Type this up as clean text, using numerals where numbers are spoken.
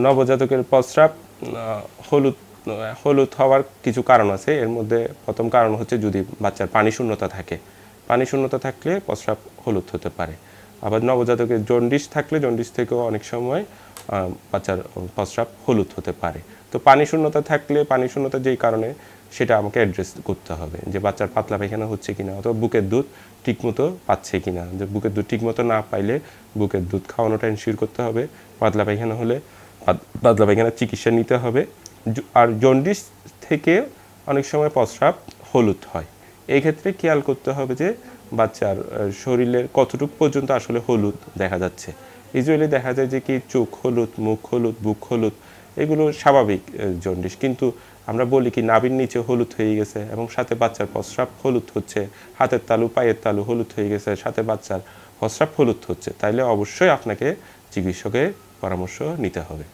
নবজাতকের প্রস্রাব হলুদ হলুদ হওয়ার কিছু কারণ আছে। এর মধ্যে প্রথম কারণ হচ্ছে যদি বাচ্চার পানি শূন্যতা থাকে, পানি শূন্যতা থাকলে প্রস্রাব হলুদ হতে পারে। আবার নবজাতকের জন্ডিস থাকলে জন্ডিস থেকেও অনেক সময় বাচ্চার প্রস্রাব হলুদ হতে পারে। তো পানি শূন্যতা থাকলে পানি শূন্যতা যেই কারণে সেটা আমাকে অ্যাড্রেস করতে হবে, যে বাচ্চার পাতলা পায়খানা হচ্ছে কিনা অথবা বুকের দুধ ঠিকমতো পাচ্ছে কিনা। যে বুকের দুধ ঠিকমতো না পাইলে বুকের দুধ খাওয়ানোটা এনশিওর করতে হবে। পাতলা পায়খানা হলে পাতলা পায়খানার চিকিৎসা নিতে হবে। আর জন্ডিস থেকে অনেক সময় প্রস্রাব হলুদ হয়। এই ক্ষেত্রে খেয়াল করতে হবে যে বাচ্চার শরীরের কতটুকু পর্যন্ত আসলে হলুদ দেখা যাচ্ছে। ইউজুয়ালি দেখা যায় যে কি চোখ হলুদ, মুখ হলুদ, বুক হলুদ, এগুলো স্বাভাবিক জন্ডিস। কিন্তু আমরা বলি কি নাভির নিচে হলুদ হয়ে গেছে এবং সাথে বাচ্চার প্রস্রাব হলুদ হচ্ছে, হাতের তালু পায়ের তালু হলুদ হয়ে গেছে, সাথে বাচ্চার প্রস্রাব হলুদ হচ্ছে, তাইলে অবশ্যই আপনাকে চিকিৎসকের পরামর্শ নিতে হবে।